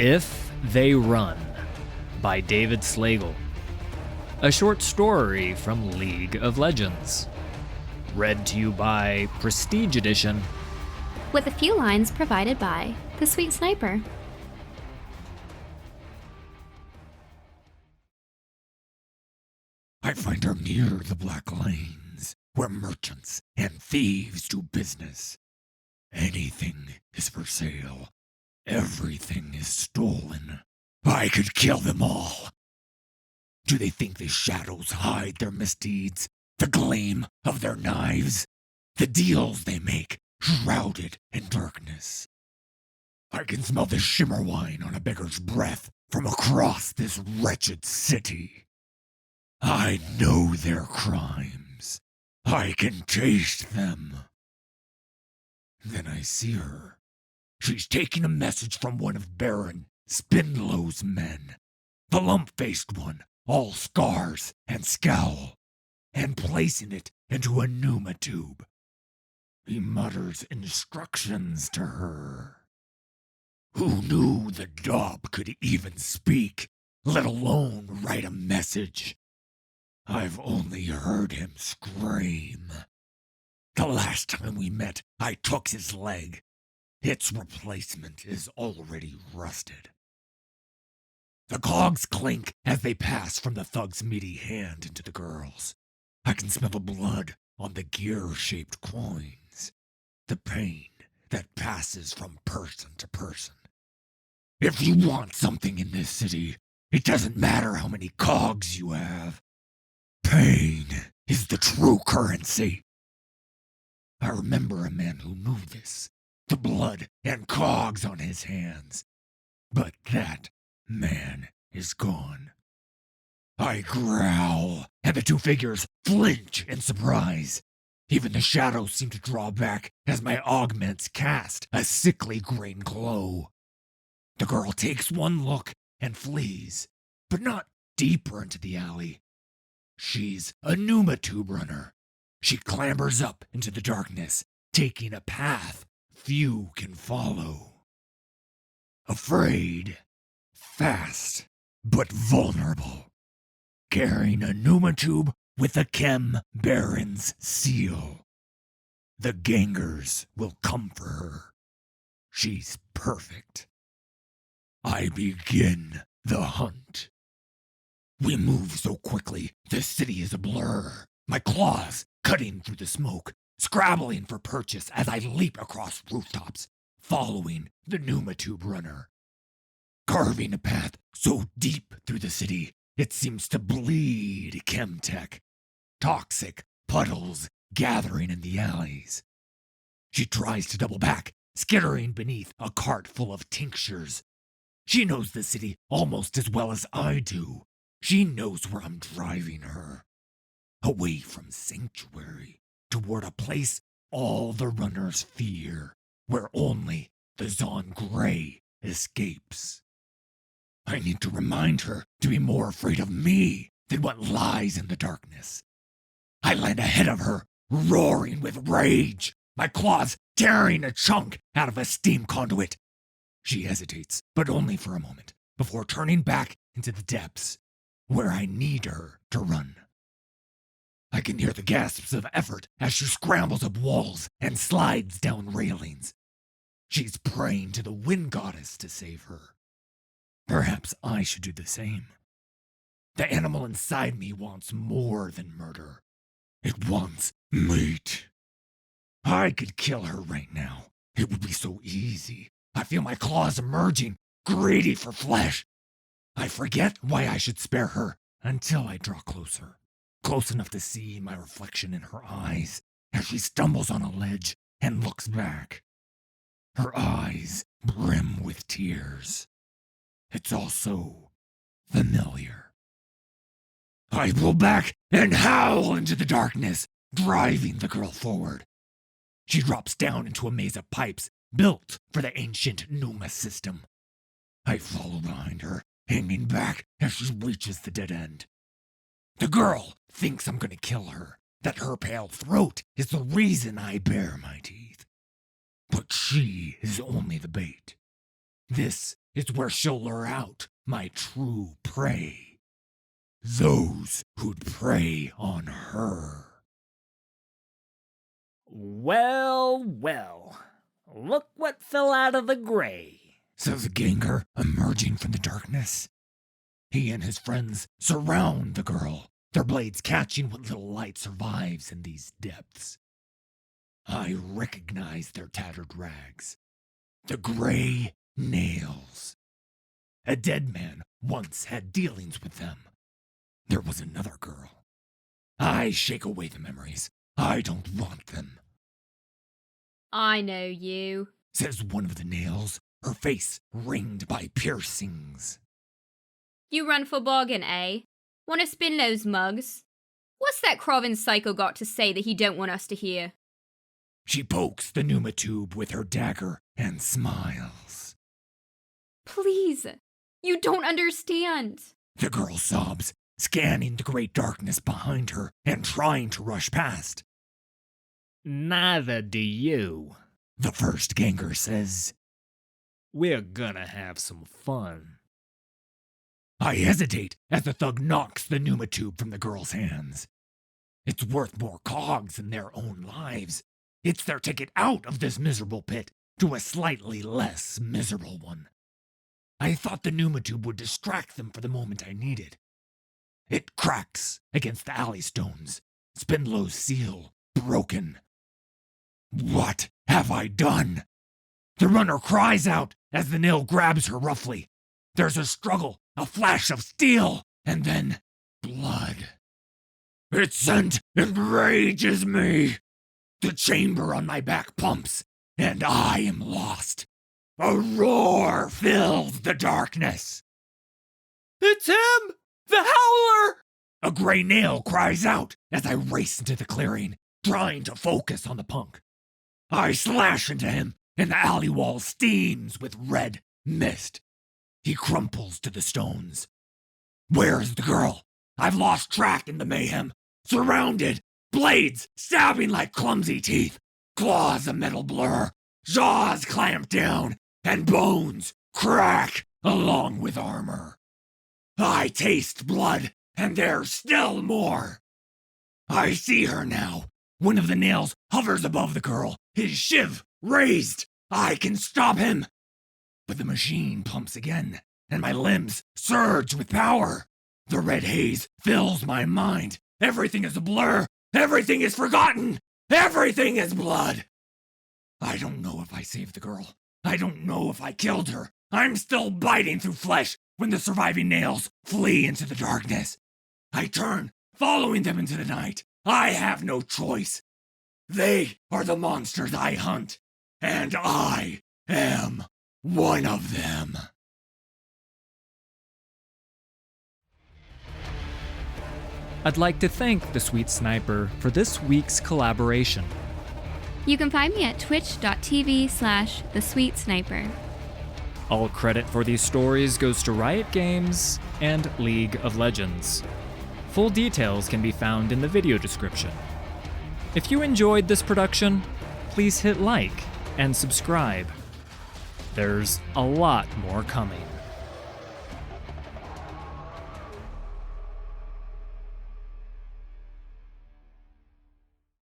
If They Run by David Slagle. A short story from League of Legends. Read to you by Prestige Edition. With a few lines provided by the Sweet Sniper. I find her near the black lanes, where merchants and thieves do business. Anything is for sale. Everything is stolen. I could kill them all. Do they think the shadows hide their misdeeds? The gleam of their knives? The deals they make, shrouded in darkness? I can smell the shimmer wine on a beggar's breath from across this wretched city. I know their crimes. I can taste them. Then I see her. She's taking a message from one of Baron Spindlow's men, the lump-faced one, all scars and scowl, and placing it into a pneuma tube. He mutters instructions to her. Who knew the daub could even speak, let alone write a message? I've only heard him scream. The last time we met, I took his leg. Its replacement is already rusted. The cogs clink as they pass from the thug's meaty hand into the girl's. I can smell the blood on the gear-shaped coins. The pain that passes from person to person. If you want something in this city, it doesn't matter how many cogs you have. Pain is the true currency. I remember a man who knew this. The blood and cogs on his hands. But that man is gone. I growl, and the two figures flinch in surprise. Even the shadows seem to draw back as my augments cast a sickly green glow. The girl takes one look and flees, but not deeper into the alley. She's a pneuma tube runner. She clambers up into the darkness, taking a path few can follow. Afraid, fast, but vulnerable. Carrying a pneuma tube with a Chem Baron's seal. The gangers will come for her. She's perfect. I begin the hunt. We move so quickly, the city is a blur. My claws cutting through the smoke, scrabbling for purchase as I leap across rooftops, following the pneuma tube runner. Carving a path so deep through the city, it seems to bleed chemtech. Toxic puddles gathering in the alleys. She tries to double back, skittering beneath a cart full of tinctures. She knows the city almost as well as I do. She knows where I'm driving her. Away from Sanctuary, toward a place all the runners fear, where only the Zon Grey escapes. I need to remind her to be more afraid of me than what lies in the darkness. I land ahead of her, roaring with rage, my claws tearing a chunk out of a steam conduit. She hesitates, but only for a moment, before turning back into the depths, where I need her to run. I can hear the gasps of effort as she scrambles up walls and slides down railings. She's praying to the wind goddess to save her. Perhaps I should do the same. The animal inside me wants more than murder. It wants meat. I could kill her right now. It would be so easy. I feel my claws emerging, greedy for flesh. I forget why I should spare her until I draw closer. Close enough to see my reflection in her eyes as she stumbles on a ledge and looks back. Her eyes brim with tears. It's all so familiar. I pull back and howl into the darkness, driving the girl forward. She drops down into a maze of pipes built for the ancient pneuma system. I follow behind her, hanging back as she reaches the dead end. The girl thinks I'm gonna kill her, that her pale throat is the reason I bare my teeth. But she is only the bait. This is where she'll lure out my true prey. Those who'd prey on her. Well, well. Look what fell out of the gray, says Ganger, emerging from the darkness. He and his friends surround the girl, their blades catching what little light survives in these depths. I recognize their tattered rags. The gray nails. A dead man once had dealings with them. There was another girl. I shake away the memories. I don't want them. I know you, says one of the nails, her face ringed by piercings. You run for bargain, eh? Want to spin those mugs? What's that Craven psycho got to say that he don't want us to hear? She pokes the pneuma tube with her dagger and smiles. Please, you don't understand. The girl sobs, scanning the great darkness behind her and trying to rush past. Neither do you, the first Ganger says. We're gonna have some fun. I hesitate as the thug knocks the pneuma tube from the girl's hands. It's worth more cogs than their own lives. It's their ticket out of this miserable pit to a slightly less miserable one. I thought the pneuma tube would distract them for the moment I needed. It cracks against the alley stones, Spindlow's seal broken. What have I done? The runner cries out as the nail grabs her roughly. There's a struggle, a flash of steel, and then blood. Its scent enrages me. The chamber on my back pumps, and I am lost. A roar fills the darkness. It's him! The Howler! A gray nail cries out as I race into the clearing, trying to focus on the punk. I slash into him, and the alley wall steams with red mist. He crumples to the stones. Where's the girl? I've lost track in the mayhem. Surrounded, blades stabbing like clumsy teeth, claws a metal blur, jaws clamp down, and bones crack along with armor. I taste blood, and there's still more. I see her now. One of the nails hovers above the girl, his shiv raised. I can stop him. But the machine pumps again, and my limbs surge with power. The red haze fills my mind. Everything is a blur. Everything is forgotten. Everything is blood. I don't know if I saved the girl. I don't know if I killed her. I'm still biting through flesh when the surviving nails flee into the darkness. I turn, following them into the night. I have no choice. They are the monsters I hunt, and I am one of them. I'd like to thank the Sweet Sniper for this week's collaboration. You can find me at twitch.tv/thesweetsniper. All credit for these stories goes to Riot Games and League of Legends. Full details can be found in the video description. If you enjoyed this production, please hit like and subscribe. There's a lot more coming.